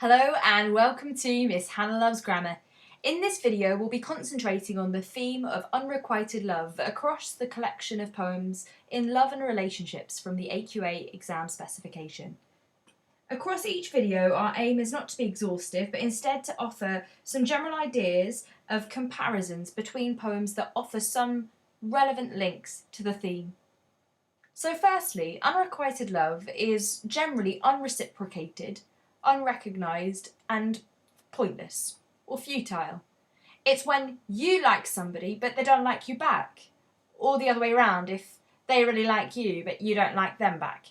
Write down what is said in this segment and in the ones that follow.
Hello and welcome to Miss Hannah Loves Grammar. In this video we'll be concentrating on the theme of unrequited love across the collection of poems in love and relationships from the AQA exam specification. Across each video our aim is not to be exhaustive but instead to offer some general ideas of comparisons between poems that offer some relevant links to the theme. So firstly, unrequited love is generally unreciprocated, unrecognised and pointless or futile. It's when you like somebody but they don't like you back, or the other way around if they really like you but you don't like them back.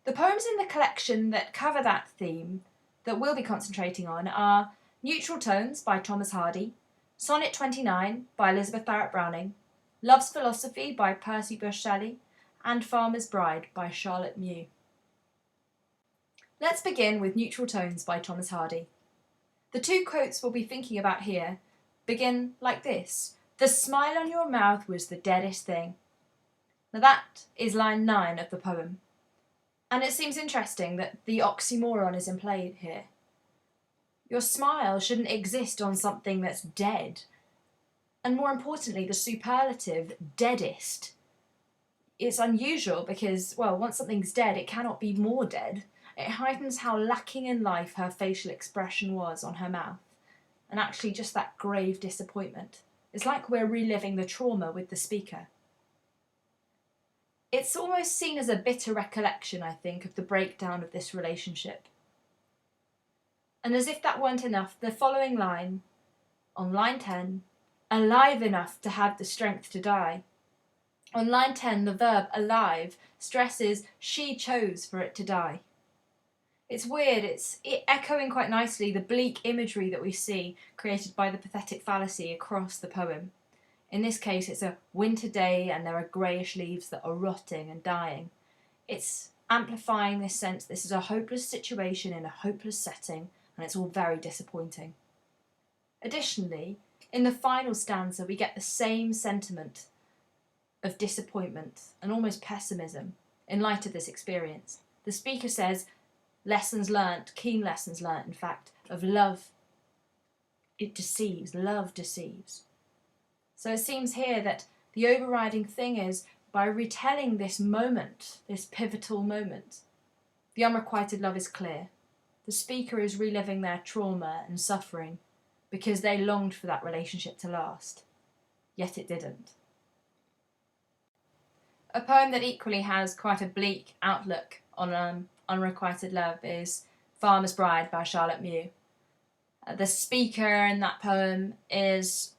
The poems in the collection that cover that theme that we'll be concentrating on are Neutral Tones by Thomas Hardy, Sonnet 29 by Elizabeth Barrett Browning, Love's Philosophy by Percy Bysshe Shelley, and Farmer's Bride by Charlotte Mew. Let's begin with Neutral Tones by Thomas Hardy. The two quotes we'll be thinking about here begin like this: "The smile on your mouth was the deadest thing." Now that is line 9 of the poem, and it seems interesting that the oxymoron is in play here. Your smile shouldn't exist on something that's dead, and more importantly the superlative deadest. It's unusual because, well, once something's dead it cannot be more dead. It heightens how lacking in life her facial expression was on her mouth, and actually just that grave disappointment. It's like we're reliving the trauma with the speaker. It's almost seen as a bitter recollection, I think, of the breakdown of this relationship. And as if that weren't enough, the following line, on line 10, alive enough to have the strength to die. On line 10, the verb alive stresses she chose for it to die. It's weird, it's echoing quite nicely the bleak imagery that we see created by the pathetic fallacy across the poem. In this case, it's a winter day and there are greyish leaves that are rotting and dying. It's amplifying this sense this is a hopeless situation in a hopeless setting, and it's all very disappointing. Additionally, in the final stanza, we get the same sentiment of disappointment and almost pessimism in light of this experience. The speaker says, lessons learnt, keen lessons learnt, in fact, of love. It deceives, love deceives. So it seems here that the overriding thing is, by retelling this moment, this pivotal moment, the unrequited love is clear. The speaker is reliving their trauma and suffering because they longed for that relationship to last, yet it didn't. A poem that equally has quite a bleak outlook on unrequited love is Farmer's Bride by Charlotte Mew. The speaker in that poem is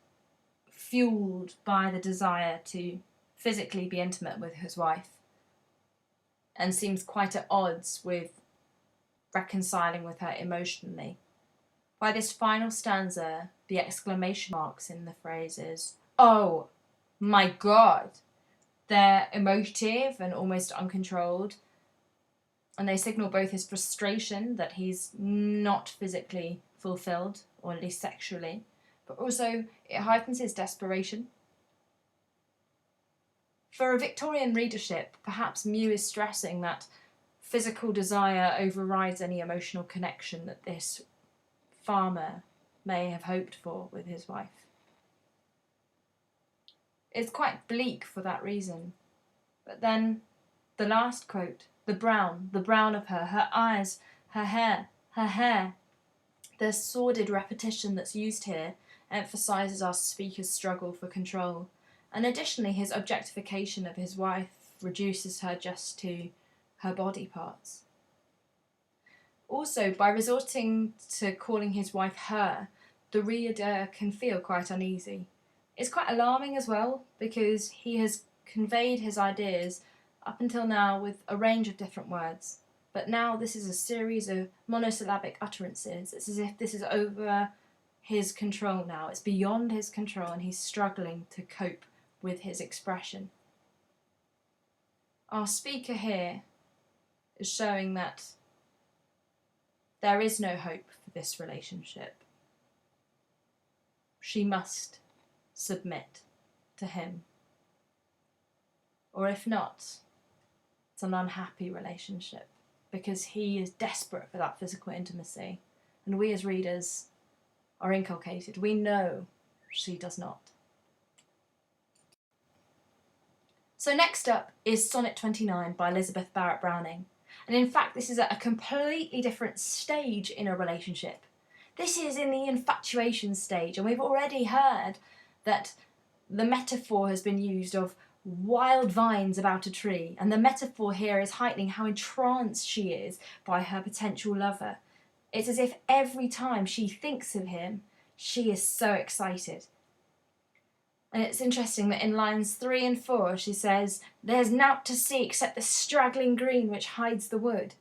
fueled by the desire to physically be intimate with his wife and seems quite at odds with reconciling with her emotionally. By this final stanza, the exclamation marks in the phrases, "Oh my God!" They're emotive and almost uncontrolled, and they signal both his frustration that he's not physically fulfilled, or at least sexually, but also it heightens his desperation. For a Victorian readership, perhaps Mew is stressing that physical desire overrides any emotional connection that this farmer may have hoped for with his wife. It's quite bleak for that reason. But then the last quote, the brown of her eyes, her hair. The sordid repetition that's used here emphasises our speaker's struggle for control, and additionally his objectification of his wife reduces her just to her body parts. Also, by resorting to calling his wife her, the reader can feel quite uneasy. It's quite alarming as well, because he has conveyed his ideas up until now with a range of different words, but now this is a series of monosyllabic utterances. It's as if this is over his control now. It's beyond his control and he's struggling to cope with his expression. Our speaker here is showing that there is no hope for this relationship. She must submit to him. Or if not, it's an unhappy relationship because he is desperate for that physical intimacy, and we as readers are inculcated. We know she does not. So next up is Sonnet 29 by Elizabeth Barrett Browning. And in fact, this is at a completely different stage in a relationship. This is in the infatuation stage, and we've already heard that the metaphor has been used of wild vines about a tree, and the metaphor here is heightening how entranced she is by her potential lover. It's as if every time she thinks of him, she is so excited. And it's interesting that in lines 3 and 4 she says, "There's nought to see except the straggling green which hides the wood."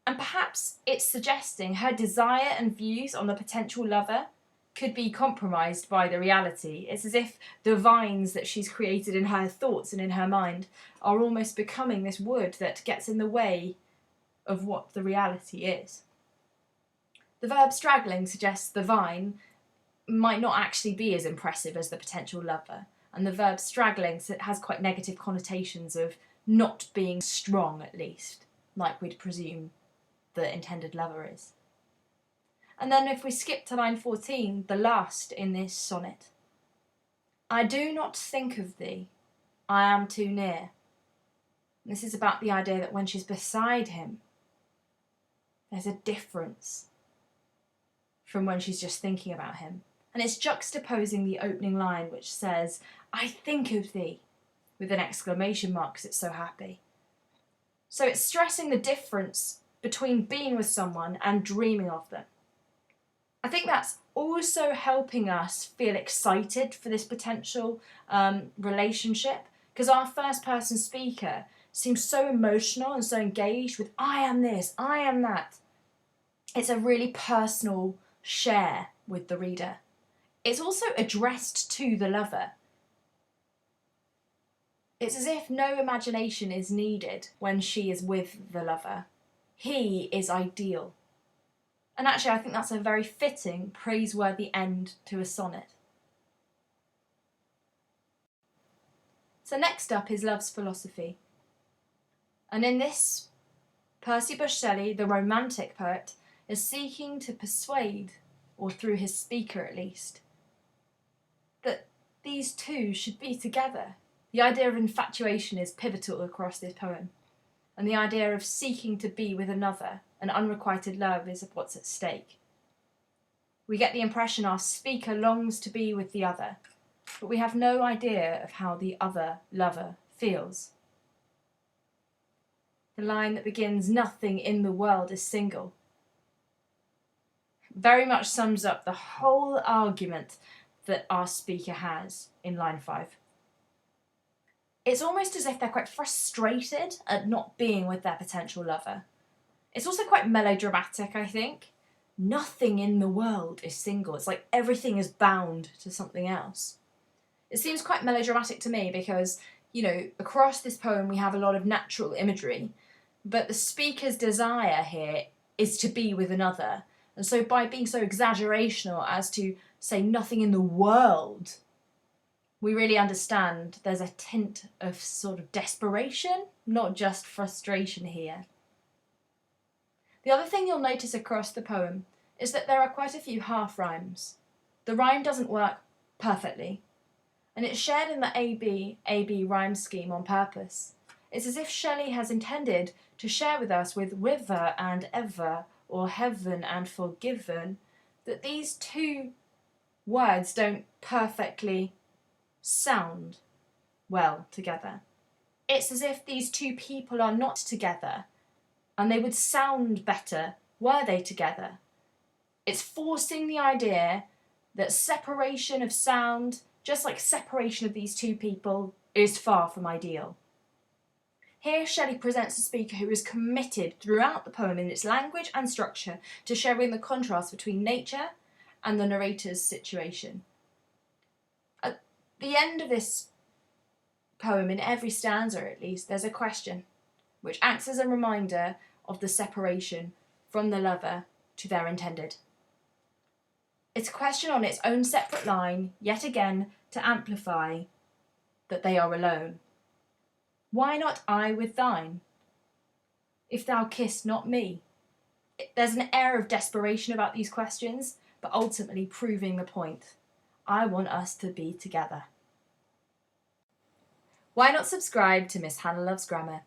And perhaps it's suggesting her desire and views on the potential lover could be compromised by the reality. It's as if the vines that she's created in her thoughts and in her mind are almost becoming this wood that gets in the way of what the reality is. The verb straggling suggests the vine might not actually be as impressive as the potential lover, and the verb straggling has quite negative connotations of not being strong, at least, like we'd presume the intended lover is. And then if we skip to line 14, the last in this sonnet, "I do not think of thee, I am too near." This is about the idea that when she's beside him, there's a difference from when she's just thinking about him. And it's juxtaposing the opening line, which says, "I think of thee," with an exclamation mark because it's so happy. So it's stressing the difference between being with someone and dreaming of them. I think that's also helping us feel excited for this potential relationship, because our first person speaker seems so emotional and so engaged with "I am this, I am that." It's a really personal share with the reader. It's also addressed to the lover. It's as if no imagination is needed when she is with the lover. He is ideal. And actually, I think that's a very fitting, praiseworthy end to a sonnet. So next up is Love's Philosophy. And in this, Percy Bysshe Shelley, the romantic poet, is seeking to persuade, or through his speaker at least, that these two should be together. The idea of infatuation is pivotal across this poem, and the idea of seeking to be with another, an unrequited love, is what's at stake. We get the impression our speaker longs to be with the other, but we have no idea of how the other lover feels. The line that begins, "Nothing in the world is single," very much sums up the whole argument that our speaker has in line 5. It's almost as if they're quite frustrated at not being with their potential lover. It's also quite melodramatic, I think. Nothing in the world is single. It's like everything is bound to something else. It seems quite melodramatic to me because, across this poem we have a lot of natural imagery, but the speaker's desire here is to be with another. And so by being so exaggerational as to say nothing in the world, we really understand there's a tint of sort of desperation, not just frustration here. The other thing you'll notice across the poem is that there are quite a few half rhymes. The rhyme doesn't work perfectly, and it's shared in the AB rhyme scheme on purpose. It's as if Shelley has intended to share with us with river and ever, or heaven and forgiven, that these two words don't perfectly sound well together. It's as if these two people are not together, and they would sound better were they together. It's forcing the idea that separation of sound, just like separation of these two people, is far from ideal. Here Shelley presents a speaker who is committed throughout the poem in its language and structure to showing the contrast between nature and the narrator's situation. At the end of this poem, in every stanza at least, there's a question which acts as a reminder of the separation from the lover to their intended. It's a question on its own separate line, yet again to amplify that they are alone. Why not I with thine? if thou kiss not me? There's an air of desperation about these questions, but ultimately proving the point. I want us to be together. Why not subscribe to Miss Hannah Loves Grammar?